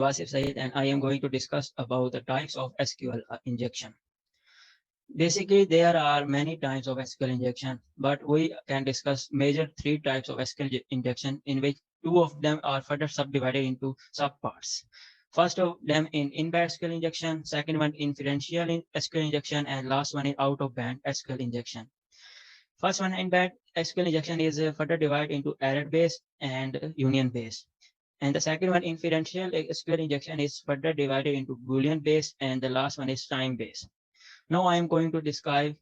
Wasif Saeed, and I am going to discuss about the types of SQL injection. Basically, there are many types of SQL injection, but we can discuss major three types of SQL injection, in which two of them are further subdivided into subparts. First of them in in-band SQL injection, second one inferential SQL injection, and last one in out-of-band SQL injection. First one in-band SQL injection is further divided into error-based and union-based. And the second one, inferential SQL injection, is further divided into Boolean-based, and the last one is time-based. Now I am going to describe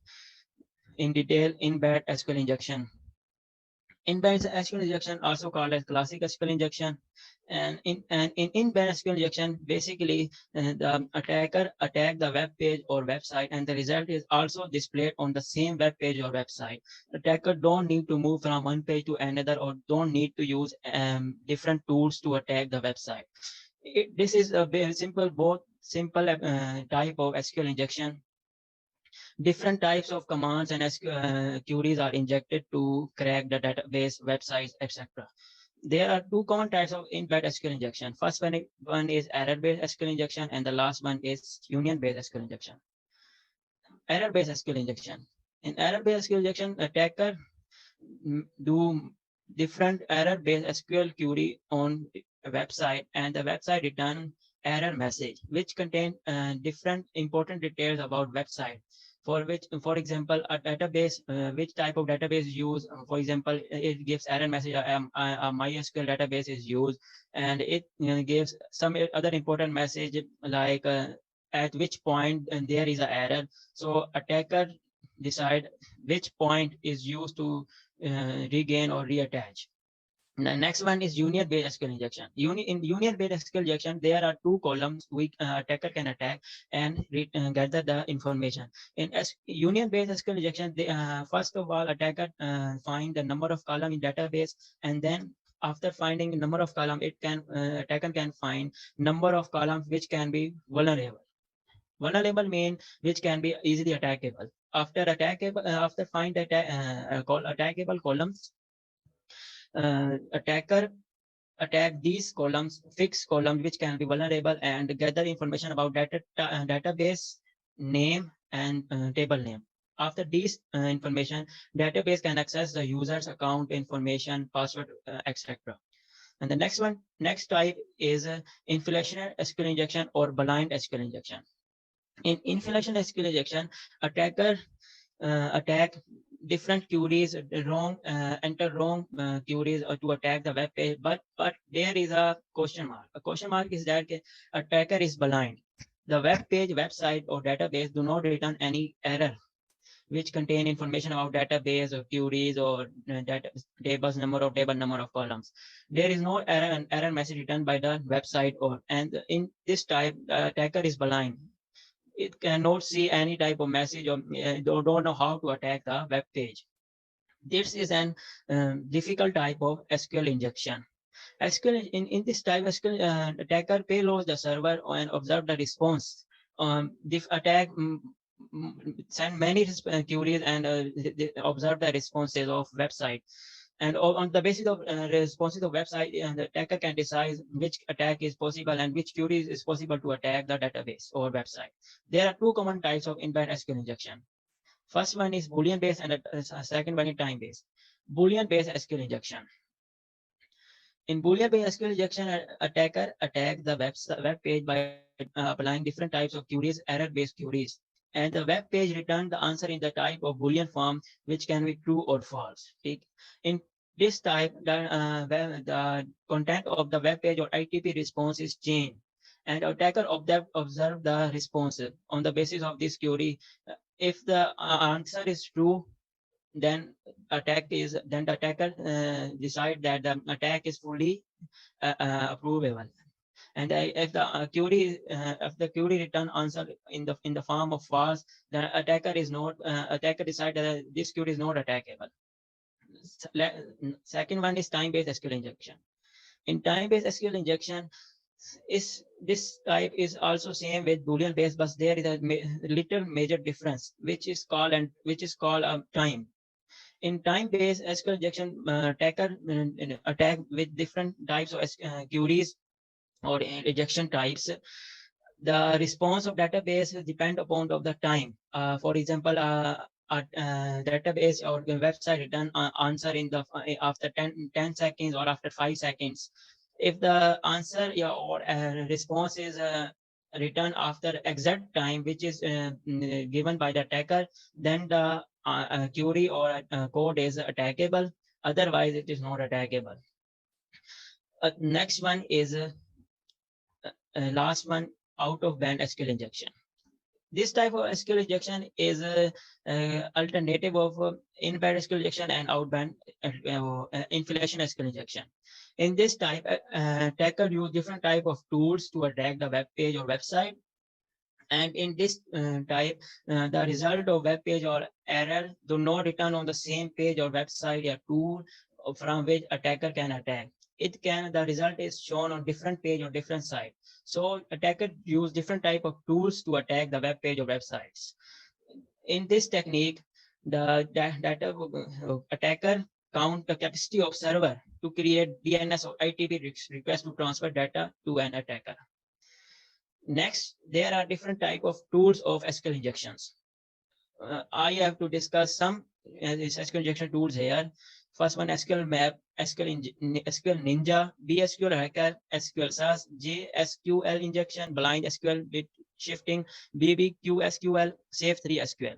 in detail in-band SQL injection. In-band SQL injection, also called as classic SQL injection, and in in-band SQL injection, basically the attacker attack the web page or website, and the result is also displayed on the same web page or website. Attacker don't need to move from one page to another, or don't need to use different tools to attack the website. This is a very simple, both simple type of SQL injection. Different types of commands and queries are injected to crack the database, websites, etc. There are two common types of in-band SQL injection. First one is error-based SQL injection, and the last one is union-based SQL injection. Error-based SQL injection. In error-based SQL injection, attacker do different error-based SQL query on a website, and the website return error message, which contain different important details about website. For example, a database, which type of database used. For example, it gives error message, a MySQL database is used, and it gives some other important message like at which point there is an error. So attacker decide which point is used to regain or reattach. The next one is union-based SQL injection. In union-based SQL injection, there are two columns we attacker can attack and gather the information. In union-based SQL injection, first of all, attacker find the number of column in database, and then after finding the number of column, attacker can find number of columns which can be vulnerable. Vulnerable mean which can be easily attackable. After find attackable columns, attacker attack these columns, fixed columns which can be vulnerable, and gather information about database name and table name. After this information, database can access the user's account information, password, etc. And the next type is inflationary SQL injection or blind SQL injection. In inflationary SQL injection, attacker attack different queries, enter wrong queries to attack the web page, but there is a question mark. A question mark is that attacker is blind. The web page, website, or database do not return any error which contain information about database or queries or tables, number of columns. There is no error message returned by the website, and in this type, the attacker is blind. It cannot see any type of message, or don't know how to attack the web page. This is an difficult type of SQL injection. In this type, SQL attacker payloads the server and observe the response. This attack send many queries and observe the responses of website. And on the basis of responses of website, the attacker can decide which attack is possible and which queries is possible to attack the database or website. There are two common types of in-band SQL injection. First one is Boolean-based, and second one is time-based. Boolean-based SQL injection. In Boolean-based SQL injection, attacker attack the web page by applying different types of queries, error-based queries. And the web page returns the answer in the type of Boolean form, which can be true or false. In this type, the content of the web page or ITP response is changed, and attacker observe the response on the basis of this query. If the answer is true, then the attacker decide that the attack is fully approvable. And if the query return answer in the form of false, the attacker decide that this query is not attackable. Second one is time-based SQL injection. In time-based SQL injection, this type is also same with Boolean based, but there is a little major difference, which is called time. In time-based SQL injection, attacker attack with different types of queries or injection types. The response of database depend upon of the time. For example, a database or the website return answer in the after 10 seconds or after 5 seconds. If the answer, yeah, or response is returned after exact time which is given by the attacker, then the query or code is attackable. Otherwise, it is not attackable. Next one is last one, out of band SQL injection. This type of SQL injection is a alternative of in-band SQL injection and out-band inflation SQL injection. In this type, attacker use different type of tools to attack the web page or website. And in this type, the result of web page or error do not return on the same page or website or tool from which attacker can attack. It can, the result is shown on different page or different site. So attacker use different type of tools to attack the web page or websites. In this technique, the data attacker count the capacity of server to create DNS or ITP request to transfer data to an attacker. Next, there are different type of tools of SQL injections. I have to discuss some SQL injection tools here. First one, SQL Map, SQL Ninja, BSQL Hacker, SQL SAS, JSQL Injection, Blind SQL, Bit Shifting, BBQ SQL, Safe3 SQL.